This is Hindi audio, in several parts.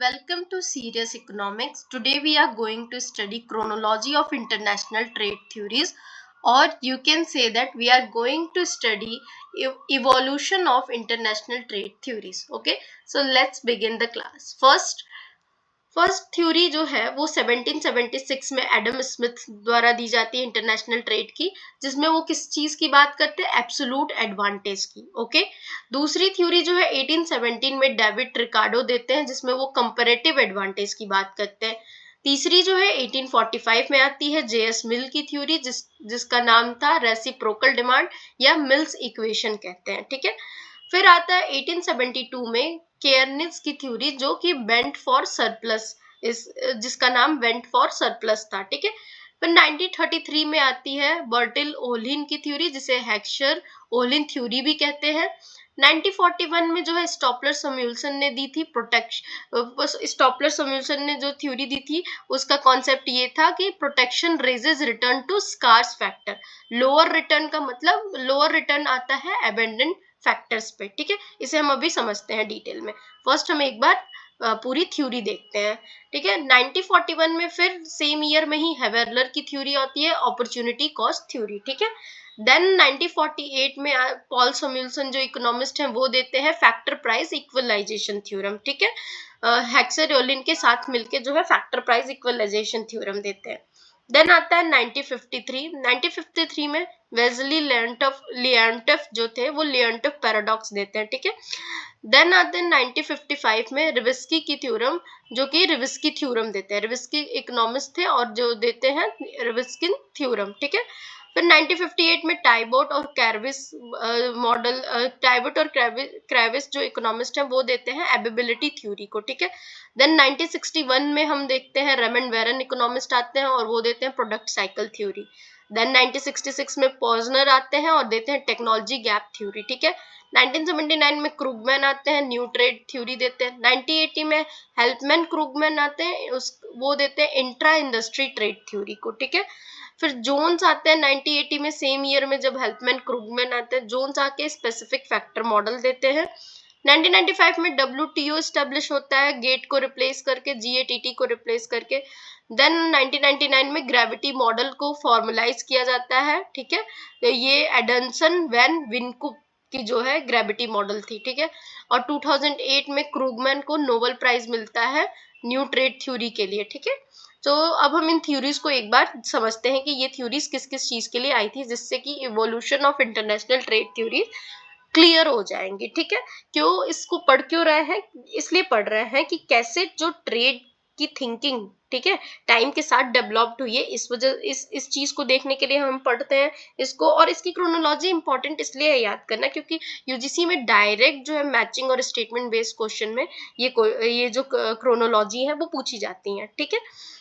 welcome to Serious Economics. Today we are going to study chronology of international trade theories, or you can say that we are going to study evolution of international trade theories. Okay, so let's begin the class. First theory जो है वो 1776 में एडम स्मिथ द्वारा दी जाती है इंटरनेशनल ट्रेड की, जिसमें वो किस चीज की बात करते हैं, एब्सोल्यूट एडवांटेज की. ओके. दूसरी थ्योरी जो है 1817 में डेविड रिकार्डो देते हैं, जिसमें वो कंपैरेटिव एडवांटेज की बात करते हैं. तीसरी जो है 1845 में आती है जेएस मिल की थ्योरी, जिसका नाम था रेसिप्रोकल डिमांड या मिल्स इक्वेशन कहते हैं. ठीक है. फिर आता है 1872 में केयरनिस की थ्योरी, जो कि वेंट फॉर सरप्लस, जिसका नाम वेंट फॉर सरप्लस था. ठीक है. फिर 1933 में आती है बर्टिल ओलिन की थ्योरी, जिसे हेक्सर ओलिन थ्योरी भी कहते हैं. 1941 में जो है स्टॉपलर सम्यूल्सन ने दी थी स्टॉपलर सम्यूल्सन ने जो थ्योरी दी थी, उसका कॉन्सेप्ट ये था कि protection raises return to scarce factor. Lower return का मतलब लोअर रिटर्न आता है अबेंडेंट फैक्टर्स पे. ठीक है. इसे हम अभी समझते हैं डिटेल में. फर्स्ट हम एक बार पूरी थ्योरी देखते हैं. ठीक है. 1941 में फिर सेम ईयर में ही हेवेलर की थ्योरी आती है, अपॉर्चुनिटी कॉस्ट थ्योरी. ठीक है. देन 1948 में पॉल सम्यूल्सन जो इकोनॉमिस्ट हैं वो देते हैं फैक्टर प्राइस इक्वलाइजेशन थ्योरम. ठीक है. हेक्सर ओलिन के साथ मिलके जो है फैक्टर प्राइस इक्वलाइजेशन थ्योरम देते हैं. देन आता है 1953 में वेजली लियांटफ जो थे वो लियांटफ पैराडॉक्स देते हैं. ठीक है. देन आते हैं 1955 में रिविस्की की थ्योरम, जो कि रिविस्की थ्योरम देते हैं. रिविस्की इकोनॉमिस्ट थे और जो देते हैं रिविस्की थ्योरम. ठीक है. फिर 1958 में टाइबोट और कैरविस मॉडल, टाइबोट और क्रेविस जो इकोनॉमिस्ट हैं वो देते हैं एबिलिटी थ्योरी को. ठीक है. देन 1961 में हम देखते हैं रेमंड वेरन इकोनॉमिस्ट आते हैं और वो देते हैं प्रोडक्ट साइकिल थ्योरी. देन 1966 में पॉजनर आते हैं और देते हैं टेक्नोलॉजी गैप थ्योरी. ठीक है. 1979 में क्रूगमैन आते हैं, न्यू ट्रेड थ्योरी देते हैं. 1980 में हेल्पमैन क्रूगमैन आते हैं, वो देते हैं इंट्रा इंडस्ट्री ट्रेड थ्योरी को. ठीक है. फिर जोन्स आते हैं 1980 में, सेम ईयर में जब हेल्पमैन क्रूगमैन आते हैं. जोन्स आके स्पेसिफिक फैक्टर मॉडल देते हैं. 1995 में WTO एस्टेब्लिश होता है, गेट को रिप्लेस करके, GATT को रिप्लेस करके. देन 1999 में ग्रेविटी मॉडल को फॉर्मलाइज किया जाता है. ठीक है. तो ये एडमसन वैन विनकुप की जो है ग्रेविटी मॉडल थी. ठीक है. और 2008 में क्रूगमैन को नोबेल प्राइज मिलता है न्यू ट्रेड थ्योरी के लिए. ठीक है. तो अब हम इन थ्योरीज को एक बार समझते हैं कि ये थ्योरीज किस किस चीज के लिए आई थी, जिससे कि evolution of international trade theory clear हो जाएंगे. ठीक है. क्यों इसको पढ़ क्यों रहे हैं, इसलिए पढ़ रहे हैं कि कैसे जो ट्रेड की थिंकिंग, ठीक है, टाइम के साथ डेवलप्ड हुई है. इस वजह इस चीज को देखने के लिए हम पढ़ते हैं इसको. और इसकी क्रोनोलॉजी इंपॉर्टेंट इसलिए है याद करना, क्योंकि यूजीसी में डायरेक्ट जो है मैचिंग और स्टेटमेंट बेस्ड क्वेश्चन में ये जो क्रोनोलॉजी है वो पूछी जाती है. ठीक है.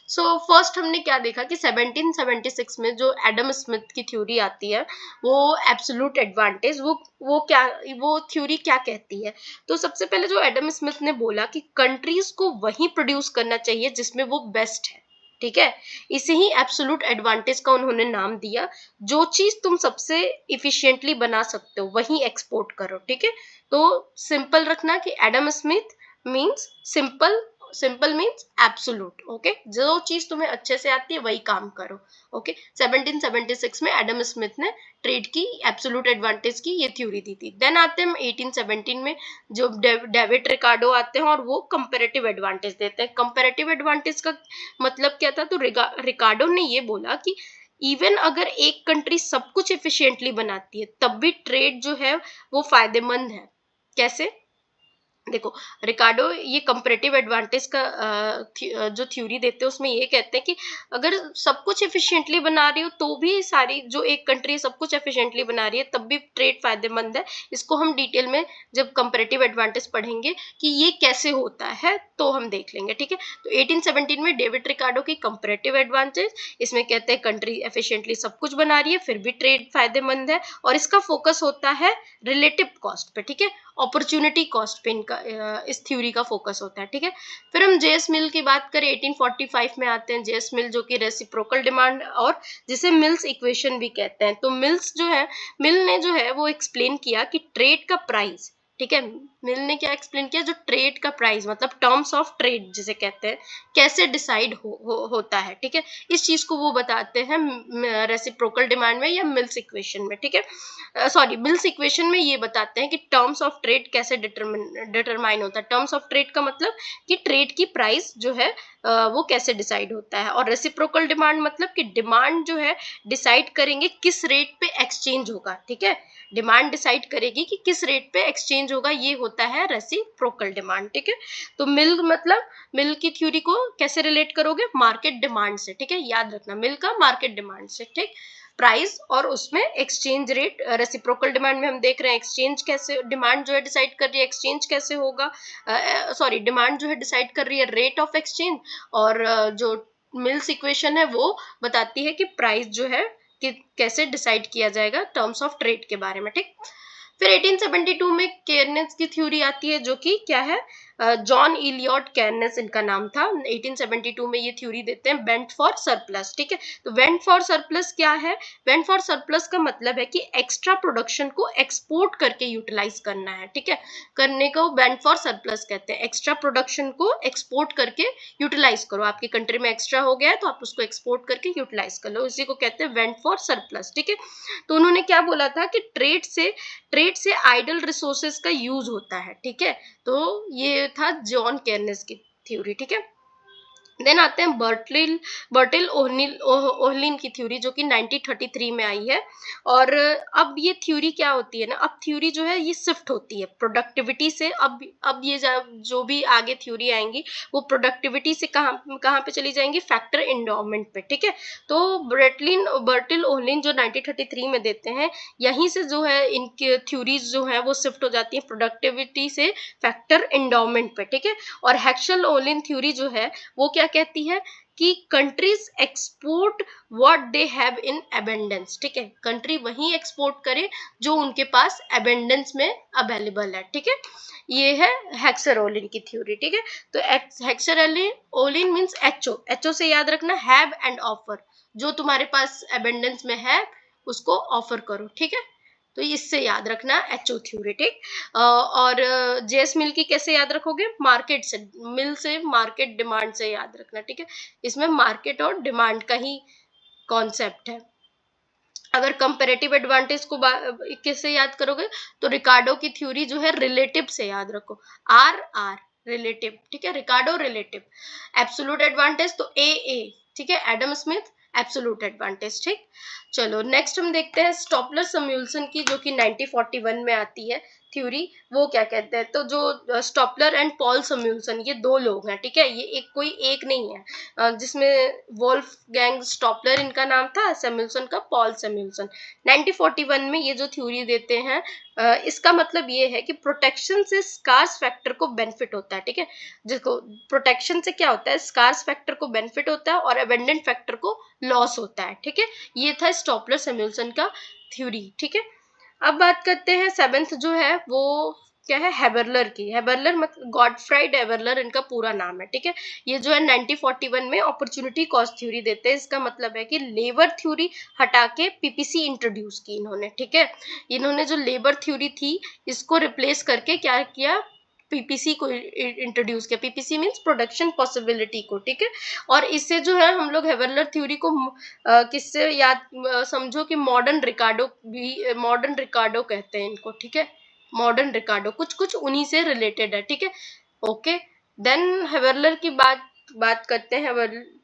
सो फर्स्ट हमने क्या देखा कि 1776 में जो एडम स्मिथ की थ्योरी आती है, वो एब्सोल्यूट एडवांटेज, वो थ्योरी क्या कहती है. तो सबसे पहले जो एडम स्मिथ ने बोला कि कंट्रीज को वही प्रोड्यूस करना चाहिए जिसमें वो बेस्ट है. ठीक है. इसे ही एब्सोल्यूट एडवांटेज का उन्होंने नाम दिया. जो चीज तुम सबसे इफिशिएंटली बना सकते हो वही एक्सपोर्ट करो. ठीक है. तो सिंपल रखना कि Adam Smith means simple means absolute. Okay. जो चीज तुम्हें अच्छे से आती है वही काम करो. ओके. 1776 में एडम स्मिथ ने ट्रेड की एब्सोल्यूट एडवांटेज की ये थ्योरी दी थी. देन आते हैं 1817 में जो डेविड रिकार्डो आते हैं और वो कंपैरेटिव एडवांटेज देते हैं. कंपैरेटिव एडवांटेज का मतलब क्या था, तो रिकार्डो ने ये बोला कि इवन अगर एक कंट्री सब कुछ एफिशिएंटली बनाती है तब भी ट्रेड जो है वो फायदेमंद है. कैसे, देखो, रिकार्डो ये कंपैरेटिव एडवांटेज का जो थ्योरी देते हैं उसमें ये कहते हैं कि अगर सब कुछ एफिशिएंटली बना रही हो तो भी सारी जो एक कंट्री सब कुछ एफिशिएंटली बना रही है तब भी ट्रेड फायदेमंद है. इसको हम डिटेल में जब कंपैरेटिव एडवांटेज पढ़ेंगे कि ये कैसे होता है तो हम देख लेंगे. ठीक है. तो 1817 में डेविड रिकार्डो की कंपैरेटिव एडवांटेज, इसमें कहते हैं कंट्री एफिशिएंटली सब कुछ बना रही है फिर भी ट्रेड फायदेमंद है, और इसका फोकस होता है रिलेटिव कॉस्ट पे. ठीक है. अपॉर्चुनिटी कॉस्ट पे इनका इस थ्योरी का फोकस होता है. ठीक है. फिर हम जेएस मिल की बात करें, 1845 में आते हैं जेएस मिल, जो कि रेसिप्रोकल डिमांड और जिसे मिल्स इक्वेशन भी कहते हैं. तो मिल ने जो है वो एक्सप्लेन किया कि ट्रेड का प्राइस, ठीक है, मिल ने क्या एक्सप्लेन किया, जो ट्रेड का प्राइस मतलब टर्म्स ऑफ ट्रेड जिसे कहते हैं कैसे डिसाइड होता है, ठीक है, इस चीज को वो बताते हैं रेसिप्रोकल डिमांड में या मिल्स इक्वेशन में, ठीक है, सॉरी मिल्स इक्वेशन में ये बताते हैं कि टर्म्स ऑफ ट्रेड कैसे डिटरमाइन होता है। टर्म्स ऑफ ट्रेड का मतलब कि ट्रेड की प्राइस जो है वो कैसे डिसाइड होता है, और रेसिप्रोकल डिमांड मतलब कि डिमांड जो है डिसाइड करेंगे किस रेट पे एक्सचेंज होगा, ठीक है, डिमांड डिसाइड करेगी कि किस रेट पे एक्सचेंज होगा, ये होता है रेसिप्रोकल डिमांड, ठीक है। तो मिल मतलब मिल की थ्योरी को कैसे रिलेट करोगे, मार्केट डिमांड से, ठीक है, याद रखना मिल का मार्केट डिमांड से, ठीक, प्राइस और उसमें एक्सचेंज रेट। रेसिप्रोकल डिमांड में हम देख रहे हैं एक्सचेंज कैसे, डिमांड जो है डिसाइड कर रही है एक्सचेंज कैसे होगा, सॉरी डिमांड जो है डिसाइड कर रही है रेट ऑफ एक्सचेंज, और जो मिल्स इक्वेशन है वो बताती है कि प्राइस जो है कि कैसे डिसाइड किया जाएगा टर्म्स ऑफ ट्रेड के बारे में, ठीक। फिर 1872 में केयरनेस की थ्योरी आती है, जो कि क्या है, जॉन इलियट केयरनेस इनका नाम था। 1872 में ये थ्योरी देते हैं बेंट फॉर सरप्लस, ठीक है। तो बेंट फॉर सरप्लस क्या है, बेंट फॉर सरप्लस का मतलब है कि एक्स्ट्रा प्रोडक्शन को एक्सपोर्ट करके यूटिलाइज करना है, ठीक है, करने को बेंट फॉर सरप्लस कहते हैं। एक्स्ट्रा प्रोडक्शन को एक्सपोर्ट करके यूटिलाइज करो, आपकी कंट्री में एक्स्ट्रा हो गया है तो आप उसको एक्सपोर्ट करके यूटिलाइज कर लो, इसी को कहते हैं बेंट फॉर सरप्लस, ठीक है। तो उन्होंने क्या बोला था कि ट्रेड से आइडल रिसोर्सेज का यूज होता है, ठीक है। तो ये था जॉन केयरनेस की थ्योरी, ठीक है। देन आते हैं बर्टिल ओहलिन की थ्योरी, जो कि 1933 में आई है। और अब ये थ्योरी क्या होती है ना, अब थ्योरी जो है ये शिफ्ट होती है प्रोडक्टिविटी से। अब ये जो भी आगे थ्योरी आएंगी वो प्रोडक्टिविटी से कहाँ पे चली जाएंगी, फैक्टर एंडोमेंट पे, ठीक है। तो बर्टिल ओहलिन जो 1933 में देते हैं, यहीं से जो है इनकी थ्योरीज जो है वो शिफ्ट हो जाती है प्रोडक्टिविटी से फैक्टर एंडोमेंट पे, ठीक है। और हेक्सल ओहलिन थ्योरी जो है वो क्या कहती है कि countries export what they have in abundance, ठीक है, कंट्री वही एक्सपोर्ट करे जो उनके पास अबेंडेंस में अवेलेबल है, ठीक है। ये है हेक्सर ओलिन की थ्योरी, ठीक है। तो Heckscher Olin means HO, HO से याद रखना हैव एंड ऑफर, जो तुम्हारे पास अबेंडेंस में है उसको ऑफर करो, ठीक है। तो इससे याद रखना एचओ थ्योरी, ठीक। और जेएस मिल की कैसे याद रखोगे, मार्केट से, मिल से मार्केट डिमांड से याद रखना, ठीक है। इसमें मार्केट और डिमांड का ही कॉन्सेप्ट है। अगर कंपेरेटिव एडवांटेज को किससे याद करोगे, तो रिकार्डो की थ्योरी जो है रिलेटिव से याद रखो, आर आर रिलेटिव, ठीक है, रिकार्डो रिलेटिव। एब्सोल्यूट एडवांटेज तो ए, ठीक है, एडम स्मिथ एब्सोल्यूट एडवांटेज, ठीक। चलो नेक्स्ट हम देखते हैं स्टॉपलर सम्यूल्सन की, जो कि 1941 में आती है थ्योरी। वो क्या कहते हैं, तो जो स्टॉपलर एंड पॉल सम्यूल्सन ये दो लोग हैं, ठीक है, ये एक कोई एक नहीं है, जिसमें वोल्फगैंग स्टॉपलर इनका नाम था, सैमुअल्सन का पॉल सैमुअल्सन। 1941 में ये जो थ्योरी देते हैं, इसका मतलब ये है कि प्रोटेक्शन से स्कार्स फैक्टर को बेनिफिट होता है, ठीक है, जिसको प्रोटेक्शन से क्या होता है, स्कार्स फैक्टर को बेनिफिट होता है और अबेंडेंट फैक्टर को लॉस होता है, ठीक है। ये था स्टॉपलर सैमुअल्सन का थ्योरी, ठीक है। अब बात करते हैं सेवेंथ जो है वो क्या है, हेबरलर की। हेबरलर मतलब गॉडफ्राइड हेबरलर इनका पूरा नाम है, ठीक है। ये जो है 1941 में अपॉर्चुनिटी कॉस्ट थ्योरी देते हैं। इसका मतलब है कि लेबर थ्योरी हटा के पीपीसी इंट्रोड्यूस की इन्होंने, ठीक है। इन्होंने जो लेबर थ्योरी थी इसको रिप्लेस करके क्या किया, पीपीसी को इंट्रोड्यूस किया। पीपीसी मींस प्रोडक्शन पॉसिबिलिटी को, ठीक है। और इससे जो है हम लोग हेबरलर थ्योरी को किससे याद समझो कि मॉडर्न रिकार्डो भी, मॉडर्न रिकार्डो कहते हैं इनको, ठीक है, मॉडर्न रिकार्डो कुछ कुछ उन्हीं से रिलेटेड है, ठीक है। ओके, देन हेबरलर की बात करते हैं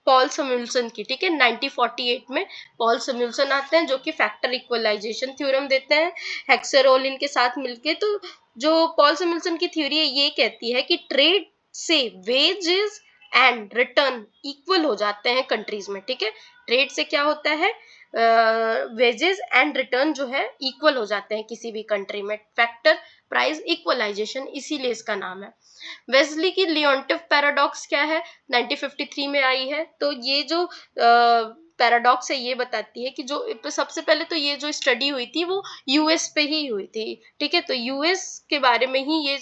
पॉल सैमुअल्सन की, ठीक है। 1948 में पॉल सैमुअल्सन आते हैं, जो कि फैक्टर इक्वलाइजेशन थ्योरम देते हैं हेक्सर ओलिन के साथ मिलके। तो जो पॉल सैमुअल्सन की थ्योरी है ये कहती है कि ट्रेड से वेजेस एंड रिटर्न इक्वल हो जाते हैं कंट्रीज में, ठीक है। ट्रेड से क्या होता है, वेजेस एंड रिटर्न जो है इक्वल हो जाते हैं किसी भी कंट्री में, फैक्टर प्राइस इक्वलाइजेशन इसीलिए इसका नाम है। वेस्ली की लियोंटिफ पैराडॉक्स क्या है, 1953 में आई है। तो ये जो पैराडॉक्स है ये बताती है कि जो सबसे पहले तो ये जो स्टडी हुई थी वो यूएस पे ही हुई थी, ठीक है। तो यूएस के बारे में ही ये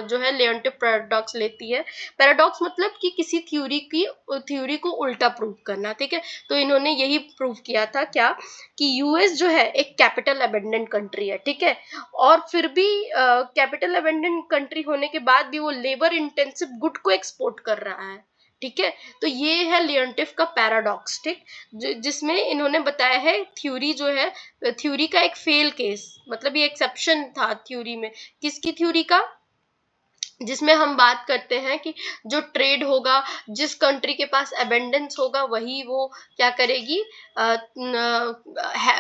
जो है लेओन्टिफ पैराडॉक्स लेती है। पैराडॉक्स मतलब कि किसी थ्योरी को उल्टा प्रूव करना, ठीक है। तो इन्होंने यही प्रूव किया था क्या, कि यूएस जो है एक कैपिटल अबेंडेंट कंट्री है, ठीक है। और फिर भी कैपिटल अबेंडेंट कंट्री होने के बाद भी वो लेबर इंटेंसिव गुड को एक्सपोर्ट कर रहा है, ठीक है। तो ये है लेओन्टिफ का पैराडॉक्स, ठीक, जिसमें इन्होंने बताया है थ्योरी जो है, थ्योरी का एक फेल केस, मतलब ये एक्सेप्शन था थ्योरी में, किसकी थ्योरी का, जिसमें हम बात करते हैं कि जो ट्रेड होगा, जिस कंट्री के पास अबेंडेंस होगा वही वो क्या करेगी,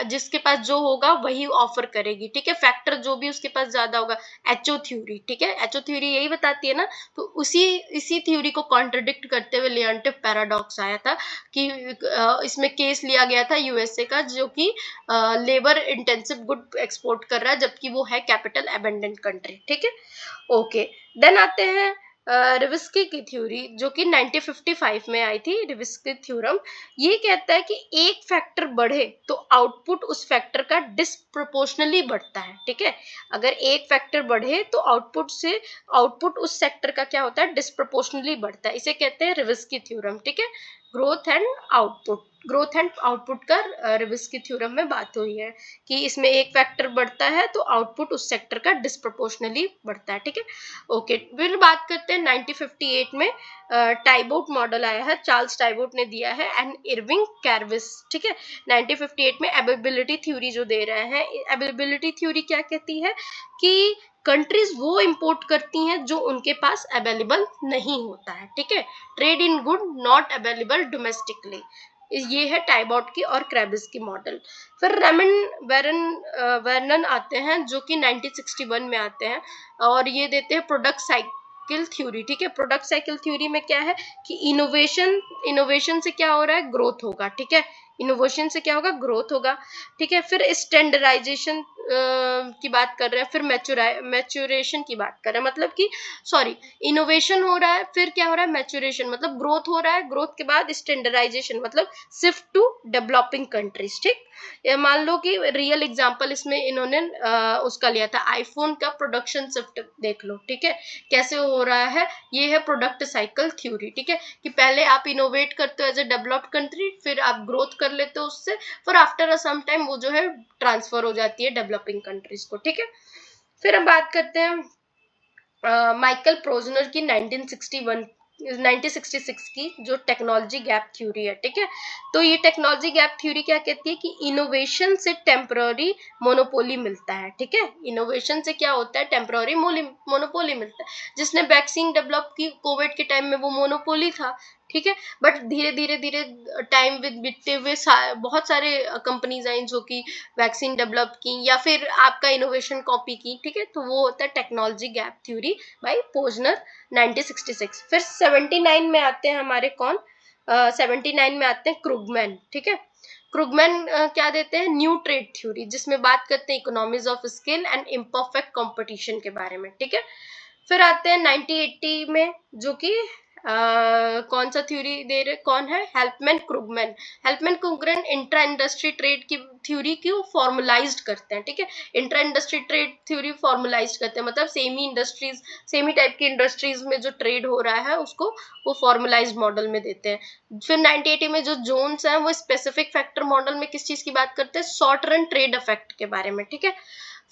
जिसके पास जो होगा वही ऑफर करेगी, ठीक है। फैक्टर जो भी उसके पास ज्यादा होगा, एचओ थ्योरी, ठीक है। एचओ थ्योरी यही बताती है ना। तो इसी थ्योरी को कॉन्ट्रडिक्ट करते हुए लेओन्टिफ पैराडॉक्स आया था कि इसमें केस लिया गया था यूएसए का, जो कि लेबर इंटेंसिव गुड एक्सपोर्ट कर रहा है जबकि वो है कैपिटल अबेंडेंट कंट्री, ठीक है। ओके, देन आते हैं रिविस्की की थ्योरी, जो कि 1955 में आई थी, रिविस्की थ्योरम। ये कहता है कि एक फैक्टर बढ़े तो आउटपुट उस फैक्टर का डिस्प्रोपोर्शनली बढ़ता है, ठीक है। अगर एक फैक्टर बढ़े तो आउटपुट उस सेक्टर का क्या होता है, डिस्प्रोपोर्शनली बढ़ता है। इसे कहते हैं रिविस्की थ्योरम, ठीक है। ग्रोथ एंड आउटपुट का रिविस्की थ्योरम में बात हुई है कि इसमें एक फैक्टर बढ़ता है तो आउटपुट उस सेक्टर का डिस्प्रोपोर्शनली बढ़ता है, ठीक है। ओके, फिर बात करते हैं 1958 में टाइबोट मॉडल आया है, चार्ल्स टाइबोट ने दिया है, एंड इरविंग कैरविस, ठीक है। 1958 में अवेलेबिलिटी थ्योरी जो दे रहे हैं, अवेलेबिलिटी थ्योरी क्या कहती है कि कंट्रीज वो इंपोर्ट करती हैं जो उनके पास अवेलेबल नहीं होता है, ठीक है। Trade in good not available domestically, ये है टाइबॉट की और क्रैबिस की मॉडल। फिर रेमन वेरनन आते हैं जो कि 1961 में आते हैं और ये देते हैं प्रोडक्ट साइकिल थ्योरी, ठीक है। प्रोडक्ट साइकिल थ्योरी में क्या है कि इनोवेशन से क्या हो रहा है, ग्रोथ होगा, ठीक है। इनोवेशन से क्या होगा, ग्रोथ होगा, ठीक है। फिर स्टैंडर्डाइजेशन की बात कर रहे हैं, फिर मैच्योरेशन की बात कर रहे हैं, मतलब कि सॉरी, इनोवेशन हो रहा है, फिर क्या हो रहा है, मैच्योरेशन मतलब ग्रोथ हो रहा है, ग्रोथ के बाद स्टैंडर्डाइजेशन मतलब शिफ्ट टू डेवलपिंग कंट्रीज, ठीक। मान लो कि रियल एग्जांपल इसमें इन्होंने उसका लिया था, आईफोन का प्रोडक्शन शिफ्ट देख लो, ठीक है, कैसे हो रहा है। ये है प्रोडक्ट साइकिल थ्योरी, ठीक है, कि पहले आप इनोवेट करते हो एज ए डेवलप्ड कंट्री, फिर आप ग्रोथ कर लेते हो उससे, फिर आफ्टर अ सम टाइम वो जो है ट्रांसफर हो जाती है डेवलपिंग कंट्रीज को, ठीक है। फिर हम बात करते हैं माइकल प्रोजनर की 1966 की जो टेक्नोलॉजी गैप थ्योरी है, ठीक है। तो ये टेक्नोलॉजी गैप थ्योरी क्या कहती है कि इनोवेशन से टेम्पररी मोनोपोली मिलता है, ठीक है। इनोवेशन से क्या होता है, टेम्पररी मोनोपोली मिलता है। जिसने वैक्सीन डेवलप की कोविड के टाइम में वो मोनोपोली था, ठीक है। बट धीरे धीरे टाइम विद बीतते हुए बहुत सारे कंपनीज आई जो कि वैक्सीन डेवलप की या फिर आपका इनोवेशन कॉपी की, ठीक है। तो वो होता है टेक्नोलॉजी गैप थ्योरी बाय पोजनर 1966। फिर 79 में आते हैं हमारे कौन, 79 में आते हैं क्रुगमैन, ठीक है। क्रुगमैन क्या देते हैं, न्यू ट्रेड थ्योरी, जिसमें बात करते हैं economies of scale and imperfect competition के बारे में, ठीक है। फिर आते हैं 1980 में, जो कि कौन सा थ्योरी दे रहे, कौन है, हेल्पमैन क्रुगमैन इंट्रा इंडस्ट्री ट्रेड की थ्योरी क्यों फॉर्मुलाइज्ड करते हैं, ठीक है। इंट्रा इंडस्ट्री ट्रेड थ्योरी फॉर्मुलाइज्ड करते हैं, मतलब सेमी टाइप की इंडस्ट्रीज में जो ट्रेड हो रहा है उसको वो फॉर्मुलाइज्ड मॉडल में देते हैं। फिर 1980 में जो जोन्स है वो स्पेसिफिक फैक्टर मॉडल में किस चीज की बात करते हैं, शॉर्ट रन ट्रेड इफेक्ट के बारे में, ठीक है।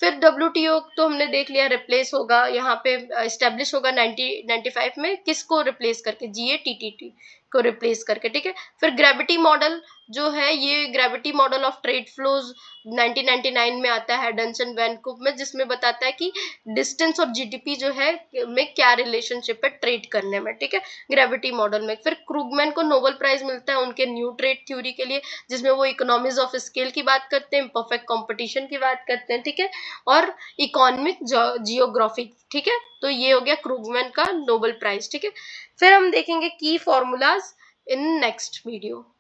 फिर WTO तो हमने देख लिया, रिप्लेस होगा यहाँ पे, एस्टेब्लिश होगा 1995 में, किसको रिप्लेस करके, GATT को रिप्लेस करके, ठीक है। फिर ग्रेविटी मॉडल जो है, ये gravity model of trade flows 1999 में आता है डंसन वैनकूप में, जिसमें बताता है कि डिस्टेंस और GDP जो है में क्या रिलेशनशिप है ट्रेड करने में, ठीक है, ग्रेविटी मॉडल में। फिर क्रुगमैन को नोबेल प्राइज मिलता है उनके न्यू ट्रेड थ्योरी के लिए, जिसमें वो इकोनॉमीज ऑफ स्केल की बात करते हैं, परफेक्ट कंपटीशन की बात करते हैं, ठीक है, और इकोनॉमिक जियोग्राफी, ठीक है। तो ये हो गया क्रुगमैन का नोबेल प्राइज, ठीक है। फिर हम देखेंगे की फॉर्मूलाज इन नेक्स्ट वीडियो।